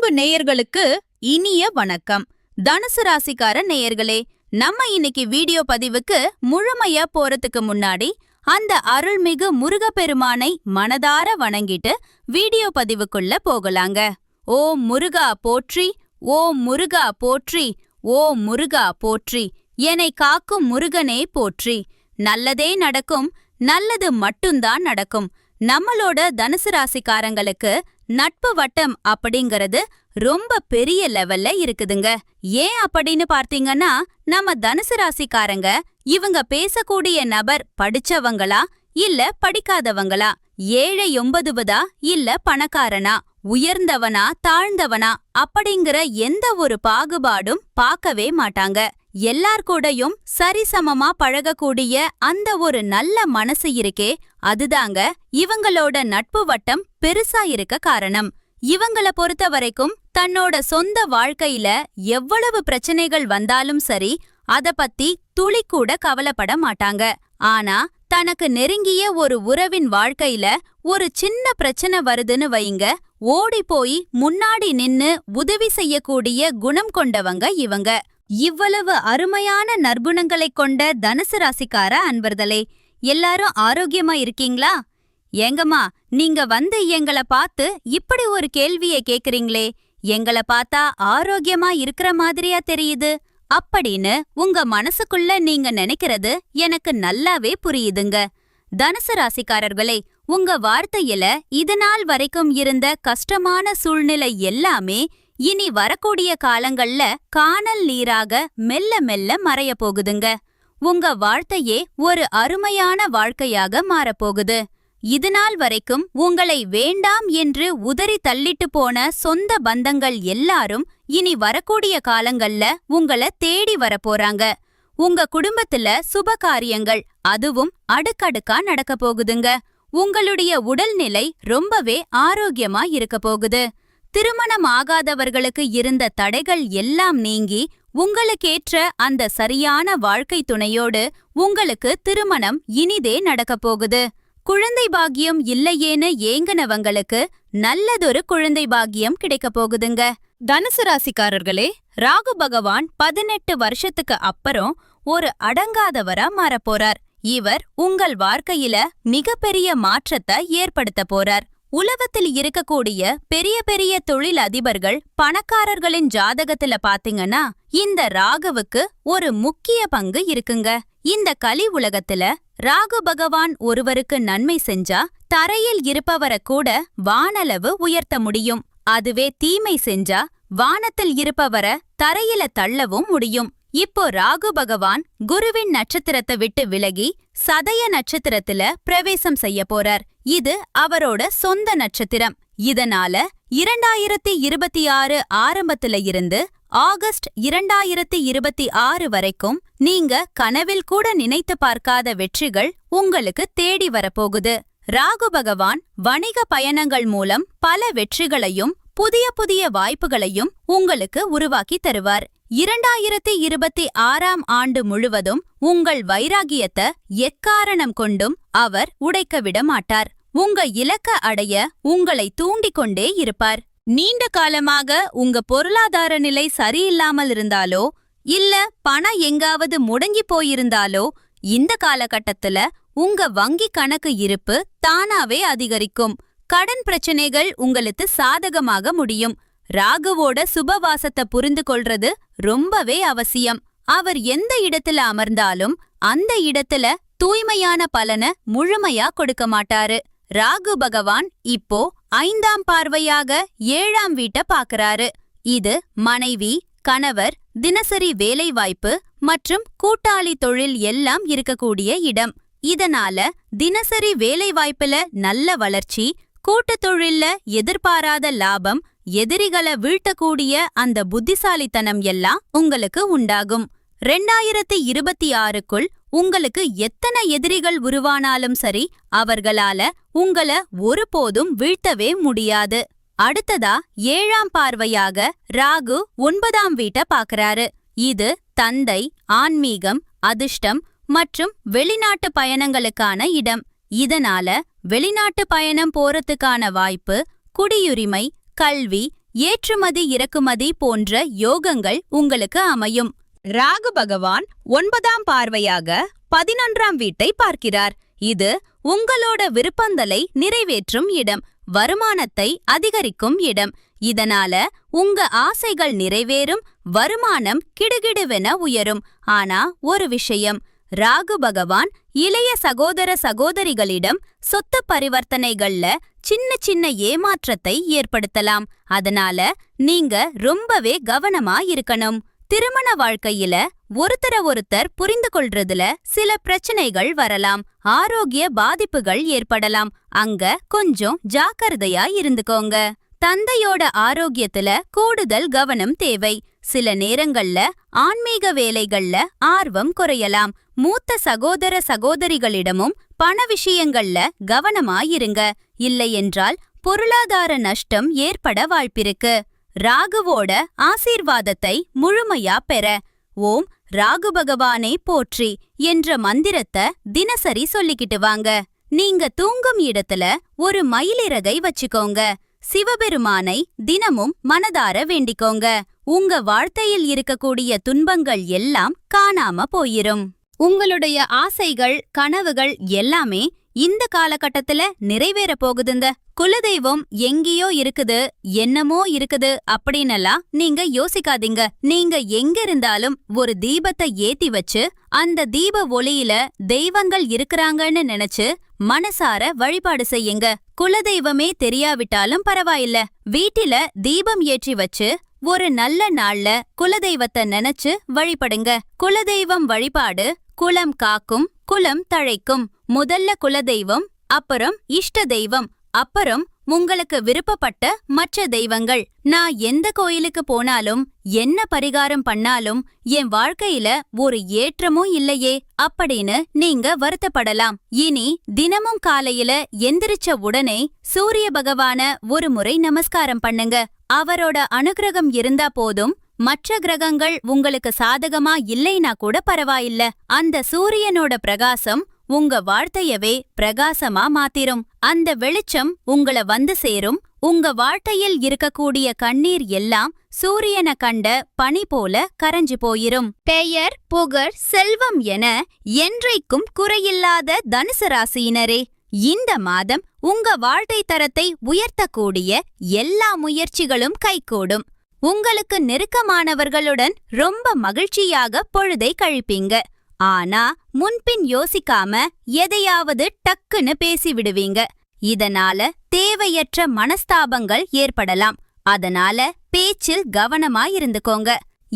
அன்பு நேயர்களுக்கு இனிய வணக்கம். தனுசு ராசிக்கார நேயர்களே, நம்ம இன்னைக்கு வீடியோ பதிவுக்கு முழுமையா போறதுக்கு முன்னாடி அந்த அருள்மிகு முருகப்பெருமானை மனதார வணங்கிட்டு வீடியோ பதிவுக்குள்ள போகலாங்க. ஓம் முருகா போற்றி, ஓம் முருகா போற்றி, ஓம் முருகா போற்றி, என்னை காக்கும் முருகனே போற்றி. நல்லதே நடக்கும், நல்லது மட்டும்தான் நடக்கும். நம்மளோட தனுசு ராசிக்காரங்களுக்கு நட்பு வட்டம் அப்படிங்கறது ரொம்ப பெரிய லெவல்ல இருக்குதுங்க. ஏன் அப்படின்னு பார்த்தீங்கன்னா, நம்ம தனுசு ராசிக்காரங்க இவங்க பேசக்கூடிய நபர் படிச்சவங்களா இல்ல படிக்காதவங்களா, ஏழை ஒன்பதுவதா இல்ல பணக்காரனா, உயர்ந்தவனா தாழ்ந்தவனா அப்படிங்கிற எந்த ஒரு பாகுபாடும் பார்க்கவே மாட்டாங்க. எல்லார் கூடயும் சரிசமமா பழகக்கூடிய அந்த ஒரு நல்ல மனசு இருக்கே, அதுதாங்க இவங்களோட நட்பு வட்டம் பெருசா இருக்க காரணம். இவங்கள பொறுத்த வரைக்கும் தன்னோட சொந்த வாழ்க்கையில எவ்வளவு பிரச்சனைகள் வந்தாலும் சரி, அத பத்தி துளி கூட கவலைப்பட மாட்டாங்க. ஆனா தனக்கு நெருங்கிய ஒரு உறவின் வாழ்க்கையில ஒரு சின்ன பிரச்சனை வருதுன்னு வைங்க, ஓடி போய் முன்னாடி நின்னு உதவி செய்யக்கூடிய குணம் கொண்டவங்க இவங்க. இவ்வளவு அருமையான நற்குணங்களைக் கொண்ட தனுசு ராசிக்கார அன்பர்களே, எல்லாரும் ஆரோக்கியமா இருக்கீங்களா? ஏங்கம்மா, நீங்க வந்து எங்கள பார்த்து இப்படி ஒரு கேள்வியை கேக்குறீங்களே, எங்கள பார்த்தா ஆரோக்கியமா இருக்கிற மாதிரியா தெரியுது அப்படின்னு உங்க மனசுக்குள்ள நீங்க நினைக்கிறது எனக்கு நல்லாவே புரியுதுங்க. தனுசு ராசிக்காரர்களே, உங்க வார்த்தையில இதுநாள் வரைக்கும் இருந்த கஷ்டமான சூழ்நிலை எல்லாமே இனி வரக்கூடிய காலங்கள்ல காணல் நீராக மெல்ல மெல்ல மறைய போகுதுங்க. உங்க வாழ்க்கையே ஒரு அருமையான வாழ்க்கையாக மாறப்போகுது. இதுநாள் வரைக்கும் உங்களை வேண்டாம் என்று உதறி தள்ளிட்டு போன சொந்த பந்தங்கள் எல்லாரும் இனி வரக்கூடிய காலங்கள்ல உங்களை தேடி வரப்போறாங்க. உங்க குடும்பத்துல சுப காரியங்கள் அதுவும் அடுக்கடுக்கா நடக்க போகுதுங்க. உங்களுடைய உடல்நிலை ரொம்பவே ஆரோக்கியமா இருக்க போகுது. திருமணம் ஆகாதவர்களுக்கு இருந்த தடைகள் எல்லாம் நீங்கி உங்களுக்கேற்ற அந்த சரியான வாழ்க்கை துணையோடு உங்களுக்கு திருமணம் இனிதே நடக்கப் போகுது. குழந்தை பாக்கியம் இல்லையேன்னு ஏங்கினவங்களுக்கு நல்லதொரு குழந்தை பாக்கியம் கிடைக்க போகுதுங்க. தனுசு ராசிக்காரர்களே, ராகு பகவான் 18 வருஷத்துக்கு அப்புறம் ஒரு அடங்காதவரா மாறப்போறார். இவர் உங்கள் வாழ்க்கையில மிகப்பெரிய மாற்றத்தை ஏற்படுத்த போறார். உலகத்தில் இருக்கக்கூடிய பெரிய பெரிய தொழில் அதிபர்கள் பணக்காரர்களின் ஜாதகத்துல பாத்தீங்கன்னா இந்த ராகுவுக்கு ஒரு முக்கிய பங்கு இருக்குங்க. இந்த கலி உலகத்துல ராகு பகவான் ஒருவருக்கு நன்மை செஞ்சா தரையில் இருப்பவரை கூட வானளவு உயர்த்த முடியும். அதுவே தீமை செஞ்சா வானத்தில் இருப்பவரை தரையில தள்ளவும் முடியும். இப்போ ராகு பகவான் குருவின் நட்சத்திரத்தை விட்டு விலகி சதய நட்சத்திரத்துல பிரவேசம் செய்ய போறார். இது அவரோட சொந்த நட்சத்திரம். இதனால 2026 ஆரம்பத்துல இருந்து ஆகஸ்ட் 2026 வரைக்கும் நீங்க கனவில் கூட நினைத்து பார்க்காத வெற்றிகள் உங்களுக்கு தேடி வரப்போகுது. ராகு பகவான் வணிக பயணங்கள் மூலம் பல வெற்றிகளையும் புதிய புதிய வாய்ப்புகளையும் உங்களுக்கு உருவாக்கி தருவார். 2026 ஆண்டு முழுவதும் உங்கள் வைராகியத்தை எக்காரணம் கொண்டும் அவர் உடைக்க விட மாட்டார். உங்க இலக்க அடைய உங்களை தூண்டிக்கொண்டே இருப்பார். நீண்ட காலமாக உங்க பொருளாதார நிலை சரியில்லாமல் இருந்தாலோ இல்ல பணம் எங்காவது முடங்கி போயிருந்தாலோ இந்த காலகட்டத்துல உங்க வங்கி கணக்கு இருப்பு தானாவே அதிகரிக்கும். கடன் பிரச்சனைகள் உங்களுக்கு சாதகமாக முடியும். ராகுவோட சுபவாசத்தை புரிந்து கொள்றது ரொம்பவே அவசியம். அவர் எந்த இடத்துல அமர்ந்தாலும் அந்த இடத்துல தூய்மையான பலனை முழுமையா கொடுக்க மாட்டாரு. ராகு பகவான் இப்போ 5ஆம் பார்வையாக 7ஆம் வீட்டை பாக்குறாரு. இது மனைவி, கணவர், தினசரி வேலைவாய்ப்பு மற்றும் கூட்டாளி தொழில் எல்லாம் இருக்கக்கூடிய இடம். இதனால தினசரி வேலைவாய்ப்புல நல்ல வளர்ச்சி, கூட்டுத் தொழில்ல எதிர்பாராத லாபம், எதிரிகளை வீழ்த்தக்கூடிய அந்த புத்திசாலித்தனம் எல்லாம் உங்களுக்கு உண்டாகும். 2026க்குள் உங்களுக்கு எத்தனை எதிரிகள் உருவானாலும் சரி, அவர்களால உங்கள ஒருபோதும் வீழ்த்தவே முடியாது. அடுத்ததா 7ஆம் பார்வையாக ராகு 9ஆம் வீட்டை பாக்குறாரு. இது தந்தை, ஆன்மீகம், அதிர்ஷ்டம் மற்றும் வெளிநாட்டு பயணங்களுக்கான இடம். இதனால வெளிநாட்டு பயணம் போறதுக்கான வாய்ப்பு, குடியுரிமை, கல்வி ஏற்றுமதி இறக்குமதி போன்ற யோகங்கள் உங்களுக்கு அமையும். ராகு பகவான் 9ஆம் பார்வையாக 11ஆம் வீட்டை பார்க்கிறார். இது உங்களோட விருப்பங்களை நிறைவேற்றும் இடம், வருமானத்தை அதிகரிக்கும் இடம். இதனால உங்க ஆசைகள் நிறைவேறும், வருமானம் கிடுகிடுவென உயரும். ஆனா ஒரு விஷயம், ராகு பகவான் இளைய சகோதர சகோதரிகளிடம் சொத்து பரிவர்த்தனைகள்ல சின்ன சின்ன ஏமாற்றத்தை ஏற்படுத்தலாம். அதனால நீங்க ரொம்பவே கவனமா இருக்கணும். திருமண வாழ்க்கையில ஒருத்தர் புரிந்து கொள்றதுல சில பிரச்சனைகள் வரலாம், ஆரோக்கிய பாதிப்புகள் ஏற்படலாம். அங்க கொஞ்சம் ஜாக்கிரதையா இருந்துக்கோங்க. தந்தையோட ஆரோக்கியத்துல கூடுதல் கவனம் தேவை. சில நேரங்கள்ல ஆன்மீக வேலைகள்ல ஆர்வம் குறையலாம். மூத்த சகோதர சகோதரிகளிடமும் பண விஷயங்கள்ல கவனமாயிருங்க. இல்லையென்றால் பொருளாதார நஷ்டம் ஏற்பட வாய்ப்பிருக்கு. ராகுவோட ஆசீர்வாதத்தை முழுமையா பெற ஓம் ராகு பகவானை போற்றி என்ற மந்திரத்தை தினசரி சொல்லிக்கிட்டு வாங்க. நீங்க தூங்கும் இடத்துல ஒரு மயிலிறகை வச்சுக்கோங்க. சிவபெருமானை தினமும் மனதார வேண்டிக்கோங்க. உங்க வாழ்க்கையில் இருக்கக்கூடிய துன்பங்கள் எல்லாம் காணாம போயிரும். உங்களுடைய ஆசைகள், கனவுகள் எல்லாமே இந்த காலகட்டத்துல நிறைவேற போகுதுங்க. குலதெய்வம் எங்கேயோ இருக்குது, என்னமோ இருக்குது அப்படின்னெல்லாம் நீங்க யோசிக்காதீங்க. நீங்க எங்க இருந்தாலும் ஒரு தீபத்தை ஏத்தி வச்சு அந்த தீப ஒளியில தெய்வங்கள் இருக்கிறாங்கன்னு நினைச்சு மனசார வழிபாடு செய்யுங்க. குலதெய்வமே தெரியாவிட்டாலும் பரவாயில்ல, வீட்டில தீபம் ஏற்றி வச்சு ஒரு நல்ல நாள்ல குலதெய்வத்தை நினைச்சு வழிபடுங்க. குலதெய்வம் வழிபாடு குலம் காக்கும், குலம் தழைக்கும். முதல்ல குலதெய்வம், அப்புறம் இஷ்ட தெய்வம், அப்புறம் உங்களுக்கு விருப்பப்பட்ட மற்ற தெய்வங்கள். நான் எந்த கோயிலுக்கு போனாலும் என்ன பரிகாரம் பண்ணாலும் என் வாழ்க்கையில ஒரு ஏற்றமும் இல்லையே அப்படின்னு நீங்க வருத்தப்படலாம். இனி தினமும் காலையில எந்திரிச்ச உடனே சூரிய பகவான ஒரு முறை நமஸ்காரம் பண்ணுங்க. அவரோட அனுகிரகம் இருந்தா போதும். மற்ற கிரகங்கள் உங்களுக்கு சாதகமா இல்லைனா கூட பரவாயில்ல. அந்த சூரியனோட பிரகாசம் உங்க வாழ்க்கையவே பிரகாசமா மாத்திரும். அந்த வெளிச்சம் உங்கள வந்து சேரும். உங்க வாழ்க்கையில் இருக்கக்கூடிய கண்ணீர் எல்லாம் சூரியனை கண்ட பனி போல கரைஞ்சு போயிரும். பெயர், புகழ், செல்வம் என என்றைக்கும் குறையில்லாத தனுசு ராசியினரே, இந்த மாதம் உங்க வாழ்க்கை தரத்தை உயர்த்தக்கூடிய எல்லா முயற்சிகளும் கைகூடும். உங்களுக்கு நெருக்கமானவர்களுடன் ரொம்ப மகிழ்ச்சியாக பொழுதை கழிப்பீங்க. ஆனா முன்பின் யோசிக்காம எதையாவது டக்குன்னு பேசிவிடுவீங்க. இதனால தேவையற்ற மனஸ்தாபங்கள் ஏற்படலாம். அதனால பேச்சில் கவனமா இருந்துக்கோங்க.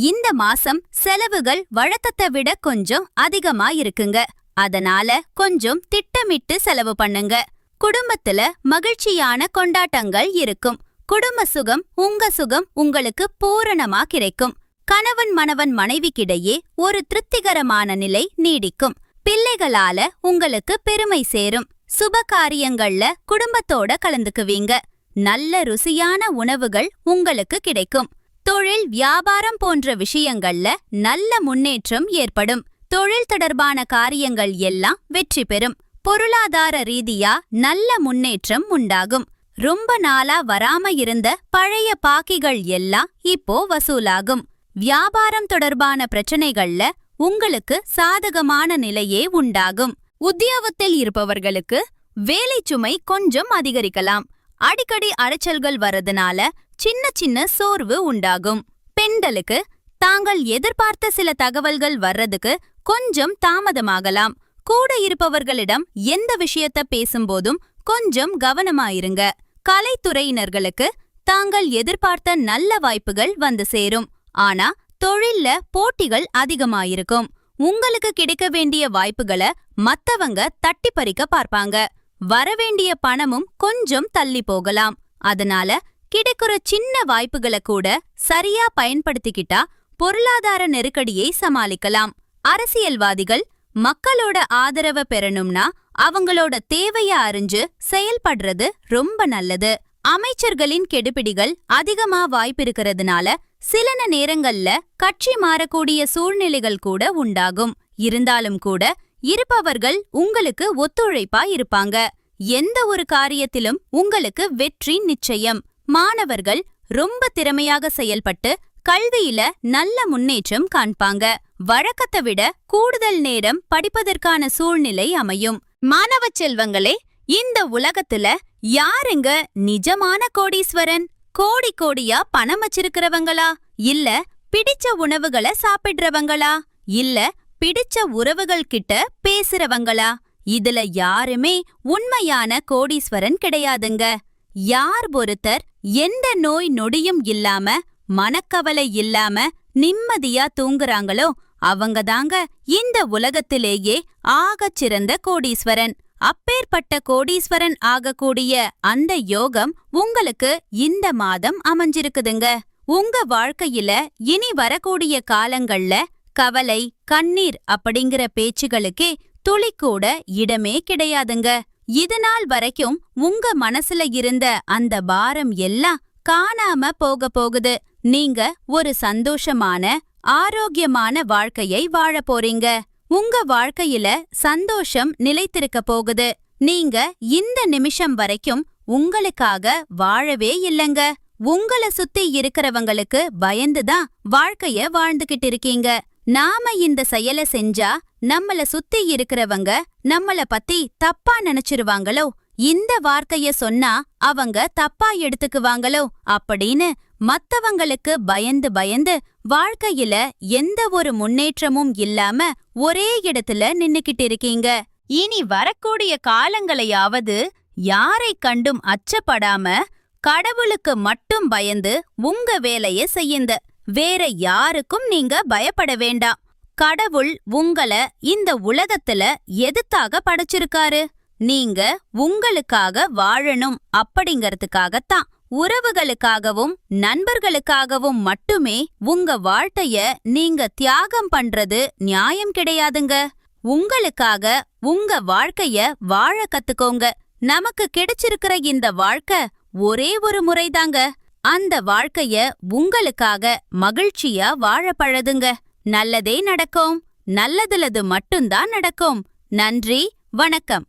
இந்த மாசம் செலவுகள் வழக்கத்தை விட கொஞ்சம் அதிகமா இருக்குங்க. அதனால கொஞ்சம் திட்டமிட்டு செலவு பண்ணுங்க. குடும்பத்துல மகிழ்ச்சியான கொண்டாட்டங்கள் இருக்கும். குடும்ப சுகம், உங்க சுகம் உங்களுக்கு பூரணமா கிடைக்கும். கணவன் மணவன் மனைவிக்கிடையே ஒரு திருப்திகரமான நிலை நீடிக்கும். பிள்ளைகளால உங்களுக்கு பெருமை சேரும். சுப காரியங்கள்ல குடும்பத்தோட கலந்துக்குவீங்க. நல்ல ருசியான உணவுகள் உங்களுக்கு கிடைக்கும். தொழில், வியாபாரம் போன்ற விஷயங்கள்ல நல்ல முன்னேற்றம் ஏற்படும். தொழில் தொடர்பான காரியங்கள் எல்லாம் வெற்றி பெறும். பொருளாதார ரீதியா நல்ல முன்னேற்றம் உண்டாகும். ரொம்ப நாளா வராம இருந்த பழைய பாக்கிகள் எல்லாம் இப்போ வசூலாகும். வியாபாரம் தொடர்பான பிரச்சனைகள்ல உங்களுக்கு சாதகமான நிலையே உண்டாகும். உத்தியோகத்தில் இருப்பவர்களுக்கு வேலை சுமை கொஞ்சம் அதிகரிக்கலாம். அடிக்கடி அலைச்சல்கள் வரதுனால சின்ன சின்ன சோர்வு உண்டாகும். பெண்களுக்கு தாங்கள் எதிர்பார்த்த சில தகவல்கள் வர்றதுக்கு கொஞ்சம் தாமதமாகலாம். கூட இருப்பவர்களிடம் எந்த விஷயத்த பேசும்போதும் கொஞ்சம் கவனமாயிருங்க. கலைத்துறையினர்களுக்கு தாங்கள் எதிர்பார்த்த நல்ல வாய்ப்புகள் வந்து சேரும். ஆனா தொழில்ல போட்டிகள் அதிகமாயிருக்கும். உங்களுக்கு கிடைக்க வேண்டிய வாய்ப்புகளை மத்தவங்க தட்டி பறிக்க பார்ப்பாங்க. வரவேண்டிய பணமும் கொஞ்சம் தள்ளி போகலாம். அதனால கிடைக்கிற சின்ன வாய்ப்புகளை கூட சரியா பயன்படுத்திக்கிட்டா பொருளாதார நெருக்கடியை சமாளிக்கலாம். அரசியல்வாதிகள் மக்களோட ஆதரவை பெறணும்னா அவங்களோட தேவைய அறிஞ்சு செயல்படுறது ரொம்ப நல்லது. அமைச்சர்களின் கெடுபிடிகள் அதிகமா வாய்ப்பிருக்கிறதுனால சில நேரங்கள்ல கட்சி மாறக்கூடிய சூழ்நிலைகள் கூட உண்டாகும். இருந்தாலும் கூட இருப்பவர்கள் உங்களுக்கு ஒத்துழைப்பா இருப்பாங்க. எந்த ஒரு காரியத்திலும் உங்களுக்கு வெற்றி நிச்சயம். மாணவர்கள் ரொம்ப திறமையாக செயல்பட்டு கல்வியில நல்ல முன்னேற்றம் காண்பாங்க. வழக்கத்தை விட கூடுதல் நேரம் படிப்பதற்கான சூழ்நிலை அமையும். மாணவ செல்வங்களே, இந்த உலகத்துல யாருங்க நிஜமான கோடீஸ்வரன்? கோடி கோடியா பணம் வச்சிருக்கிறவங்களா, இல்ல பிடிச்ச உணவுகளை சாப்பிடுறவங்களா, இல்ல பிடிச்ச உறவுகள் கிட்ட பேசுறவங்களா? இதுல யாருமே உண்மையான கோடீஸ்வரன் கிடையாதுங்க. யார் ஒருத்தர் எந்த நோய் நொடியும் இல்லாம மனக்கவலை இல்லாம நிம்மதியா தூங்குறாங்களோ அவங்கதாங்க இந்த உலகத்திலேயே ஆகச் சிறந்த கோடீஸ்வரன். அப்பேற்பட்ட கோடீஸ்வரன் ஆகக்கூடிய அந்த யோகம் உங்களுக்கு இந்த மாதம் அமைஞ்சிருக்குதுங்க. உங்க வாழ்க்கையில இனி வரக்கூடிய காலங்கள்ல கவலை, கண்ணீர் அப்படிங்கிற பேச்சுகளுக்கே துளிக்கூட இடமே கிடையாதுங்க. இதுநாள் வரைக்கும் உங்க மனசுல இருந்த அந்த பாரம் எல்லாம் காணாம போக போகுது. நீங்க ஒரு சந்தோஷமான, ஆரோக்கியமான வாழ்க்கையை வாழ போறீங்க. உங்க வாழ்க்கையில சந்தோஷம் நிலைத்திருக்க போகுது. நீங்க இந்த நிமிஷம் வரைக்கும் உங்களுக்காக வாழவே இல்லங்க. உங்கள சுத்தி இருக்கிறவங்களுக்கு பயந்துதான் வாழ்க்கைய வாழ்ந்துகிட்டு இருக்கீங்க. நாம இந்த செயலை செஞ்சா நம்மள சுத்தி இருக்கிறவங்க நம்மள பத்தி தப்பா நினைச்சிருவாங்களோ, இந்த வார்த்தைய சொன்னா அவங்க தப்பா எடுத்துக்குவாங்களோ அப்படின்னு மத்தவங்களுக்கு பயந்து பயந்து வாழ்க்கையில எந்த ஒரு முன்னேற்றமும் இல்லாம ஒரே இடத்துல நின்னுக்கிட்டு இருக்கீங்க. இனி வரக்கூடிய காலங்களையாவது யாரை கண்டும் அச்சப்படாம கடவுளுக்கு மட்டும் பயந்து உங்க வேலைய செய்யுங்க. வேற யாருக்கும் நீங்க பயப்பட வேண்டாம். கடவுள் உங்கள இந்த உலகத்துல எதுக்காக படைச்சிருக்காரு? நீங்க உங்களுக்காக வாழணும் அப்படிங்கறதுக்காகத்தான். உறவுகளுக்காகவும் நண்பர்களுக்காகவும் மட்டுமே உங்க வாழ்க்கைய நீங்க தியாகம் பண்றது நியாயம் கிடையாதுங்க. உங்களுக்காக உங்க வாழ்க்கைய வாழ கத்துக்கோங்க. நமக்கு கிடைச்சிருக்கிற இந்த வாழ்க்கை ஒரே ஒரு முறைதாங்க. அந்த வாழ்க்கைய உங்களுக்காக மகிழ்ச்சியா வாழ பழகுங்க. நல்லதே நடக்கும். நல்லதுலது மட்டும்தான் நடக்கும். நன்றி, வணக்கம்.